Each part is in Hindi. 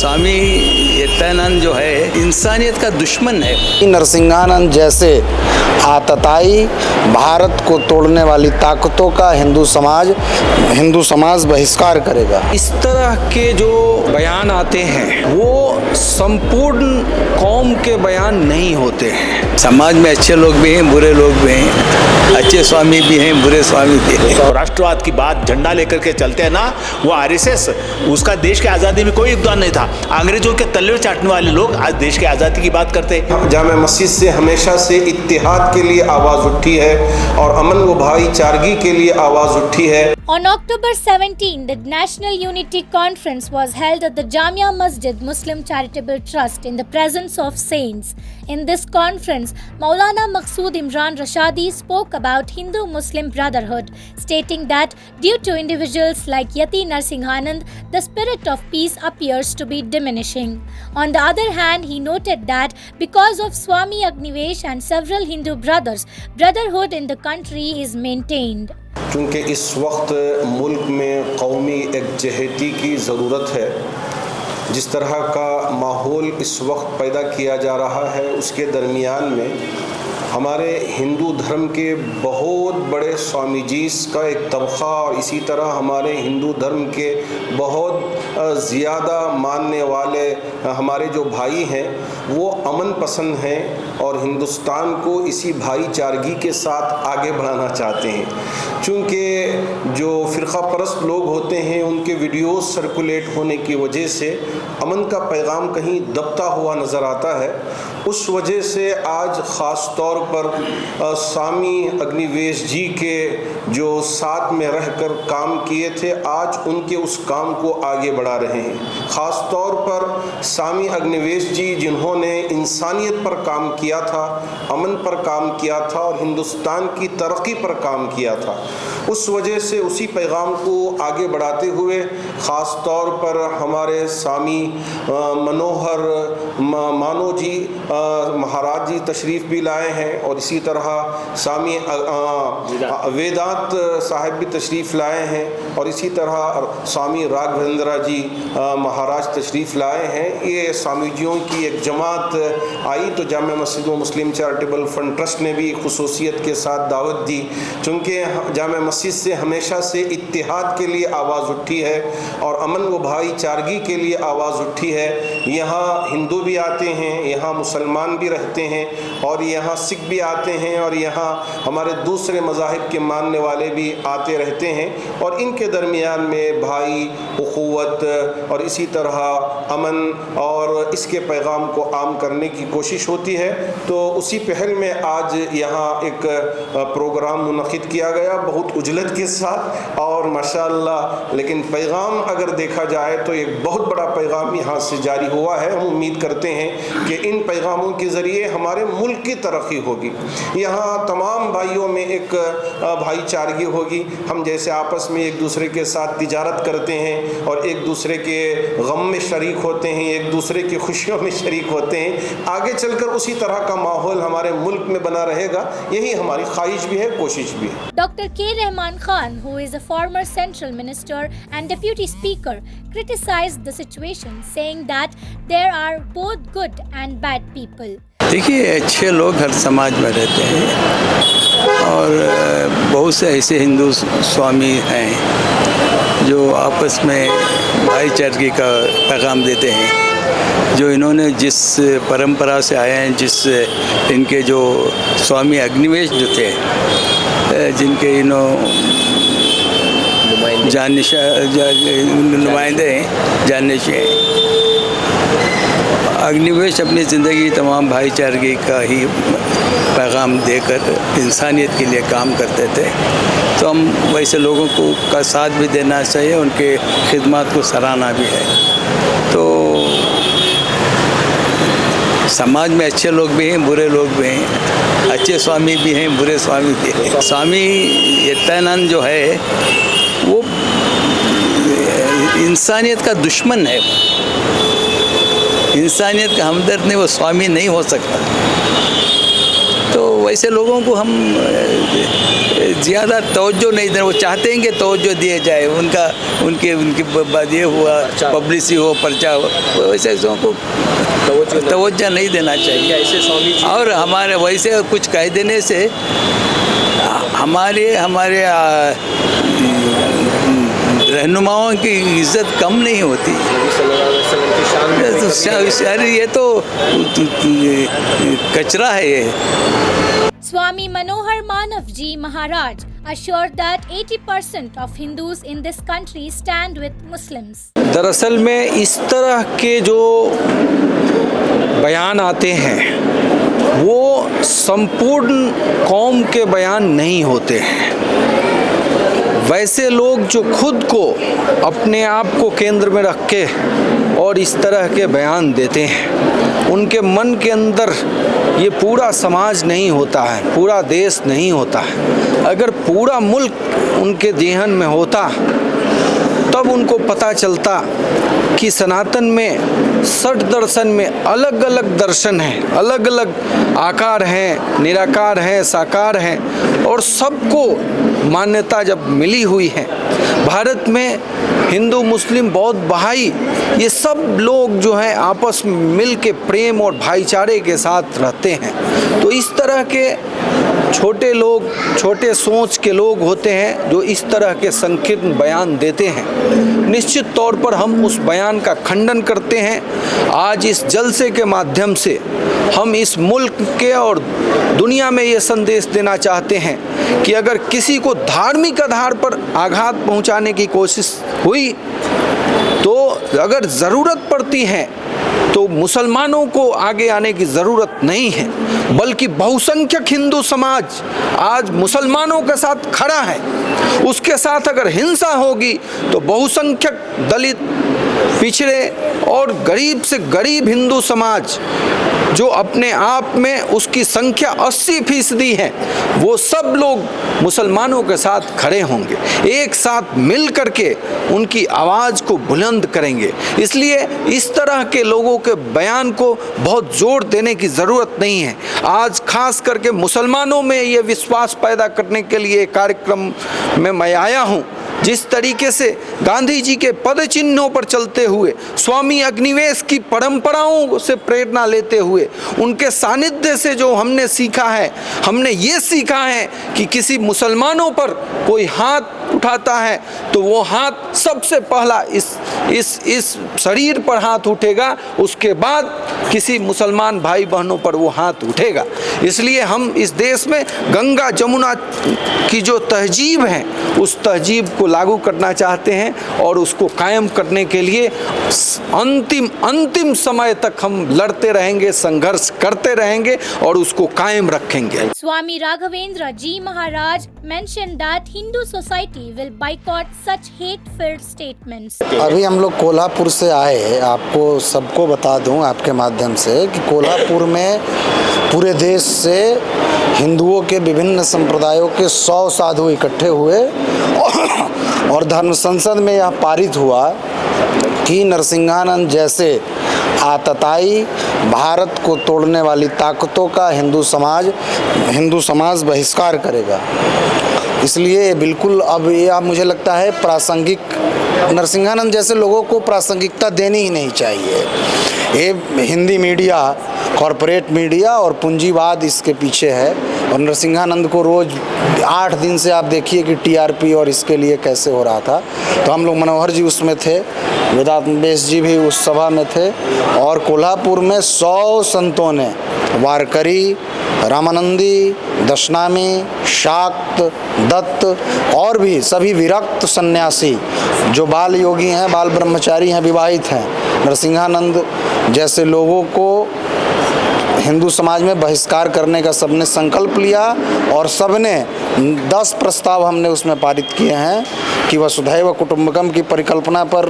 स्वामी यत्तानंद जो है इंसानियत का दुश्मन है। नरसिंहानंद जैसे आतताई भारत को तोड़ने वाली ताकतों का हिंदू समाज बहिष्कार करेगा। इस तरह के जो बयान आते हैं वो संपूर्ण कौम के बयान नहीं होते हैं। समाज में अच्छे लोग भी हैं, बुरे लोग भी हैं, अच्छे स्वामी भी हैं, बुरे स्वामी भी हैं। तो राष्ट्रवाद की बात झंडा लेकर के चलते हैं ना, वो आरएसएस, उसका देश की आज़ादी में कोई योगदान नहीं था। अंग्रेजों के तलवे चाटने वाले लोग आज देश की आज़ादी की बात करते हैं। जामा मस्जिद से हमेशा से इत्तेहाद के लिए आवाज़ उठी है और अमन व भाईचारगी के लिए आवाज़ उठी है। On October 17, the National Unity Conference was held at the Jamia Masjid Muslim Charitable Trust in the presence of saints. In this conference, Maulana Maqsood Imran Rashadi spoke about Hindu-Muslim brotherhood, stating that due to individuals like Yati Narasimhanand, the spirit of peace appears to be diminishing. On the other hand, he noted that because of Swami Agnivesh and several Hindu brothers, brotherhood in the country is maintained. क्योंकि इस वक्त मुल्क में कौमी एकजहती की ज़रूरत है। जिस तरह का माहौल इस वक्त पैदा किया जा रहा है उसके दरमियान में हमारे हिंदू धर्म के बहुत बड़े स्वामी जी का एक तबक़ा और इसी तरह हमारे हिंदू धर्म के बहुत ज़्यादा मानने वाले हमारे जो भाई हैं वो अमन पसंद हैं और हिंदुस्तान को इसी भाईचारगी के साथ आगे बढ़ाना चाहते हैं। चूँकि जो फ़िरक़ा परस्त लोग होते हैं उनके वीडियोस सर्कुलेट होने की वजह से अमन का पैगाम कहीं दबता हुआ नज़र आता है। उस वजह से आज ख़ास तौर पर स्वामी अग्निवेश जी के जो साथ में रहकर काम किए थे आज उनके उस काम को आगे बढ़ा रहे हैं। ख़ास तौर पर स्वामी अग्निवेश जी जिन्होंने इंसानियत पर काम किया था, अमन पर काम किया था और हिंदुस्तान की तरक्की पर काम किया था, उस वजह से उसी पैगाम को आगे बढ़ाते हुए ख़ास तौर पर हमारे स्वामी मनोहर मानो जी महाराज जी तशरीफ़ भी लाए हैं और इसी तरह स्वामी वेदांत साहिब भी तशरीफ़ लाए हैं और इसी तरह स्वामी राघवेंद्र जी महाराज तशरीफ़ लाए हैं। ये स्वामी जियों की एक जमात आई तो जामा मस्जिद व मुस्लिम चैरिटेबल फंड ट्रस्ट ने भी खुसूसियत के साथ दावत दी। चूँकि जामा मस्जिद से हमेशा से इत्तेहाद के लिए आवाज़ उठी है और अमन व भाईचारगी के लिए आवाज़ उठी है। यहाँ हिंदू भी आते हैं, यहाँ मुसलमान भी रहते हैं और यहाँ सिख भी आते हैं और यहाँ हमारे दूसरे मज़ाहिब के मानने वाले भी आते रहते हैं और इनके दरमियान में भाई उख़ुवत और इसी तरह अमन और इसके पैगाम को आम करने की कोशिश होती है। तो उसी पहल में आज यहाँ एक प्रोग्राम मुनक़िद किया गया बहुत उजलत के साथ और माशाअल्लाह, लेकिन पैगाम अगर देखा जाए तो एक बहुत बड़ा पैगाम यहाँ से जारी हुआ है। हम उम्मीद करते हैं कि इन पैगामों के ज़रिए हमारे मुल्क की तरक्की होगी, यहाँ तमाम भाइयों में एक भाईचारगी होगी। हम जैसे आपस में एक दूसरे के साथ तिजारत करते हैं और एक दूसरे के गम में शरीक होते हैं, एक दूसरे की खुशियों में शरीक होते हैं, आगे चलकर उसी तरह का माहौल हमारे मुल्क में बना रहेगा। यही हमारी ख्वाहिश भी है, कोशिश भी है। Dr. K. Rahman Khan, who is a former central minister and deputy speaker, criticized the situation, saying that there are both good and bad people. देखिए, अच्छे लोग हर समाज में रहते हैं और बहुत से ऐसे हिंदू स्वामी हैं जो आपस में भाईचारगी का पैगाम देते हैं। जो इन्होंने जिस परंपरा से आए हैं, जिस इनके जो स्वामी अग्निवेश जो थे, जिनके नुमाइंदे हैं, जाननिशे अग्निवेश अपनी ज़िंदगी तमाम भाईचारगी का ही पैगाम देकर इंसानियत के लिए काम करते थे। तो हम वैसे लोगों को का साथ भी देना चाहिए, उनके खिदमत को सराहना भी है। तो समाज में अच्छे लोग भी हैं, बुरे लोग भी हैं, अच्छे स्वामी भी हैं, बुरे स्वामी भी हैं। स्वामी यत्तानंद जो है वो इंसानियत का दुश्मन है, इंसानियत का हमदर्द नहीं, वो स्वामी नहीं हो सकता। तो वैसे लोगों को हम ज़्यादा तवज्जो नहीं देना। वो चाहते हैं कि तवज्जो दिए जाए, उनकी बाद ये हुआ, पब्लिसिटी हो, पर्चा हो, वैसे लोगों को तवज्जो नहीं देना चाहिए। ऐसे स्वामी जी और हमारे वैसे कुछ कह देने से हमारे रहनुमाओं की इज्जत कम नहीं होती। अरे ये तो कचरा है ये। Swami Manohar Manav Ji Maharaj assured that 80% of Hindus in this country stand with Muslims. दरअसल में इस तरह के जो बयान आते हैं वो संपूर्ण कौम के बयान नहीं होते हैं। वैसे लोग जो खुद को अपने आप को केंद्र में रख के और इस तरह के बयान देते हैं, उनके मन के अंदर ये पूरा समाज नहीं होता है, पूरा देश नहीं होता है। अगर पूरा मुल्क उनके जेहन में होता तब उनको पता चलता कि सनातन में 60 दर्शन में अलग अलग दर्शन हैं, अलग अलग आकार हैं, निराकार हैं, साकार हैं, और सबको मान्यता जब मिली हुई है। भारत में हिंदू, मुस्लिम, बौद्ध, बहाई, ये सब लोग जो हैं आपस में मिल के प्रेम और भाईचारे के साथ रहते हैं। तो इस तरह के छोटे लोग, छोटे सोच के लोग होते हैं जो इस तरह के संकीर्ण बयान देते हैं। निश्चित तौर पर हम उस बयान का खंडन करते हैं। आज इस जलसे के माध्यम से हम इस मुल्क के और दुनिया में ये संदेश देना चाहते हैं कि अगर किसी को धार्मिक आधार पर आघात पहुंचाने की कोशिश हुई तो अगर ज़रूरत पड़ती है तो मुसलमानों को आगे आने की ज़रूरत नहीं है, बल्कि बहुसंख्यक हिंदू समाज आज मुसलमानों के साथ खड़ा है। उसके साथ अगर हिंसा होगी तो बहुसंख्यक दलित, पिछड़े और गरीब से गरीब हिंदू समाज जो अपने आप में उसकी संख्या 80% है, वो सब लोग मुसलमानों के साथ खड़े होंगे, एक साथ मिल करके उनकी आवाज़ को बुलंद करेंगे। इसलिए इस तरह के लोगों के बयान को बहुत जोर देने की ज़रूरत नहीं है। आज खास करके मुसलमानों में ये विश्वास पैदा करने के लिए कार्यक्रम में मैं आया हूँ। जिस तरीके से गांधी जी के पद चिन्हों पर चलते हुए, स्वामी अग्निवेश की परंपराओं से प्रेरणा लेते हुए, उनके सानिध्य से जो हमने सीखा है, हमने ये सीखा है कि किसी मुसलमानों पर कोई हाथ उठाता है तो वो हाथ सबसे पहला इस शरीर पर हाथ उठेगा, उसके बाद किसी मुसलमान भाई बहनों पर वो हाथ उठेगा। इसलिए हम इस देश में गंगा जमुना की जो तहजीब है उस तहजीब को लागू करना चाहते हैं और उसको कायम करने के लिए अंतिम समय तक हम लड़ते रहेंगे, संघर्ष करते रहेंगे और उसको कायम रखेंगे। Swami Raghavendra Ji Maharaj mentioned that Hindu society will boycott such hate-filled statements. अभी हम लोग कोल्हापुर से आए, आपको सबको बता दूं आपके माध्यम से कि कोल्हापुर में पूरे देश से हिंदुओं के विभिन्न संप्रदायों के 100 साधु इकट्ठे हुए और धर्म संसद में यह पारित हुआ कि नरसिंहानंद जैसे आतताई भारत को तोड़ने वाली ताकतों का हिंदू समाज बहिष्कार करेगा। इसलिए बिल्कुल अब यह मुझे लगता है प्रासंगिक, नरसिंहानंद जैसे लोगों को प्रासंगिकता देनी ही नहीं चाहिए। ये हिंदी मीडिया, कॉरपोरेट मीडिया और पूंजीवाद इसके पीछे है और नरसिंहानंद को रोज़ 8 दिन से आप देखिए कि टीआरपी और इसके लिए कैसे हो रहा था। तो हम लोग मनोहर जी उसमें थे, वेदांत जी भी उस सभा में थे और कोल्हापुर में 100 संतों ने, वारकरी, रामानंदी, दशनामी, शाक्त, दत्त और भी सभी विरक्त सन्यासी जो बाल योगी हैं, बाल ब्रह्मचारी हैं, विवाहित हैं, नरसिंहानंद जैसे लोगों को हिंदू समाज में बहिष्कार करने का सबने संकल्प लिया और सबने 10 प्रस्ताव हमने उसमें पारित किए हैं कि वसुधैव कुटुंबकम की परिकल्पना पर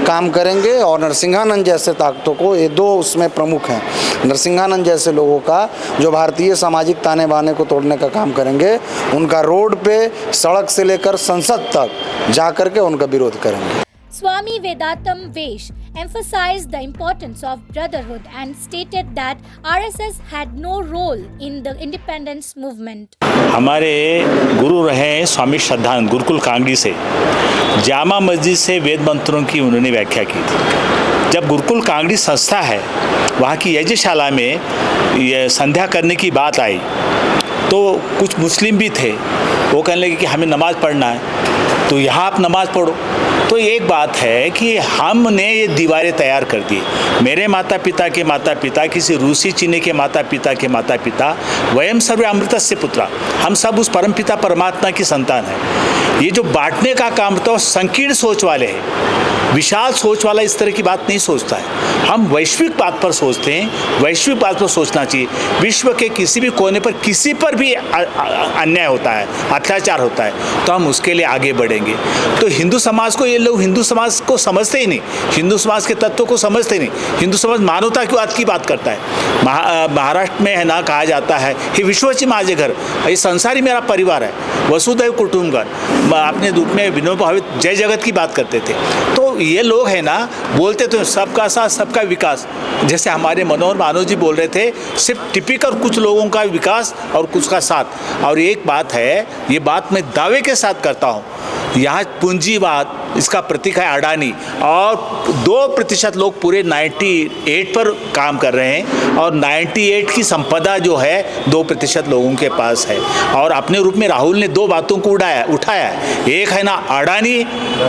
काम करेंगे और नरसिंहानंद जैसे ताकतों को, ये 2 उसमें प्रमुख हैं, नरसिंहानंद जैसे लोगों का जो भारतीय सामाजिक ताने बाने को तोड़ने का काम करेंगे, उनका रोड पे, सड़क से लेकर संसद तक जा कर के उनका विरोध करेंगे। Swami Vedantam Vesh emphasized the importance of brotherhood and stated that RSS had no role in the independence movement. हमारे गुरु रहे स्वामी श्रद्धानंद गुरुकुल कांगड़ी से, जामा मस्जिद से वेद मंत्रों की उन्होंने व्याख्या की थी। जब गुरुकुल कांगड़ी संस्था है, वहाँ की यज्ञशाला में ये संध्या करने की बात आई तो कुछ मुस्लिम भी थे, वो कहने लगे कि हमें नमाज़ पढ़ना है, तो यहाँ आप नमाज़ पढ़ो। तो एक बात है कि हमने ये दीवारें तैयार कर दी। मेरे माता पिता के माता पिता, किसी रूसी चीनी के माता पिता, वयम सर्वे अमृतस्य पुत्रा, हम सब उस परमपिता परमात्मा की संतान है। ये जो बांटने का काम तो संकीर्ण सोच वाले हैं, विशाल सोच वाला इस तरह की बात नहीं सोचता है। हम वैश्विक बात पर सोचते हैं, वैश्विक बात पर सोचना चाहिए। विश्व के किसी भी कोने पर किसी पर भी अन्याय होता है, अत्याचार होता है, तो हम उसके लिए आगे बढ़ेंगे। तो हिंदू समाज को, ये लोग हिंदू समाज को समझते ही नहीं, हिंदू समाज के तत्वों को समझते ही नहीं। हिंदू समाज मानवता की बात करता है। महाराष्ट्र में है ना, कहा जाता है हे विश्वची माझे घर, ये संसार ही मेरा परिवार है, वसुधैव कुटुंबकम। अपने रूप में विनोबा भावे जय जगत की बात करते थे। तो ये लोग है ना, बोलते तो सबका साथ सबका विकास, जैसे हमारे मनोहर मानव जी बोल रहे थे, सिर्फ टिपिकल कुछ लोगों का विकास और कुछ का साथ। और एक बात है, ये बात मैं दावे के साथ करता हूँ, यहाँ पूंजीवाद इसका प्रतीक है अडानी, और 2% लोग पूरे 98 पर काम कर रहे हैं, और 98 की संपदा जो है 2% लोगों के पास है। और अपने रूप में राहुल ने 2 बातों को उठाया है। एक है ना, अडानी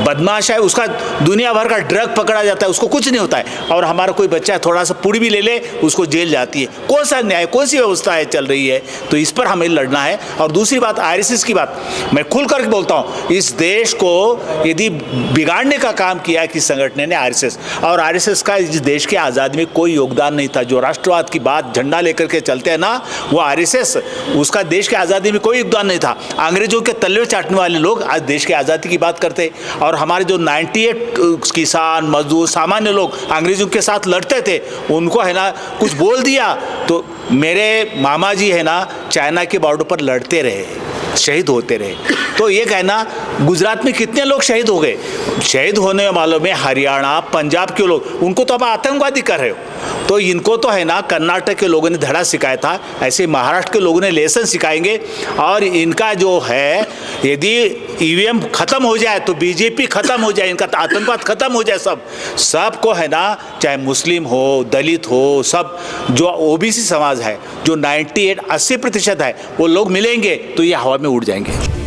बदमाश है, उसका दुनिया भर का ड्रग पकड़ा जाता है, उसको कुछ नहीं होता है, और हमारा कोई बच्चा थोड़ा सा पुड़ी भी ले ले उसको जेल जाती है। कौन सा न्याय, कौन सी व्यवस्था है चल रही है? तो इस पर हमें लड़ना है। और दूसरी बात, RSS की बात मैं खुल कर बोलता हूँ, इस देश को यदि बिगाड़ने का काम किया कि संगठन ने RSS, और RSS का इस देश के आज़ादी में कोई योगदान नहीं था। जो राष्ट्रवाद की बात झंडा लेकर के चलते हैं ना, वो RSS, उसका देश के आज़ादी में कोई योगदान नहीं था। अंग्रेजों के तलवे चाटने वाले लोग आज देश के आज़ादी की बात करते, और हमारे जो 98 किसान मजदूर सामान्य लोग अंग्रेजों के साथ लड़ते थे, उनको है ना कुछ बोल दिया तो मेरे मामा जी है ना चाइना के बॉर्डर पर लड़ते रहे, शहीद होते रहे। तो ये कहना, गुजरात में कितने लोग शहीद हो गए? शहीद होने वालों में हरियाणा पंजाब के लोग, उनको तो अब आतंकवादी कर रहे हो। तो इनको तो है ना कर्नाटक के लोगों ने धड़ा सिखाया था, ऐसे महाराष्ट्र के लोगों ने लेसन सिखाएंगे। और इनका जो है, यदि EVM खत्म हो जाए तो BJP खत्म हो जाए, इनका आतंकवाद खत्म हो जाए, सबको है ना, चाहे मुस्लिम हो दलित हो, सब जो OBC समाज है, जो 98-80% है, वो लोग मिलेंगे तो ये हवा में उड़ जाएंगे।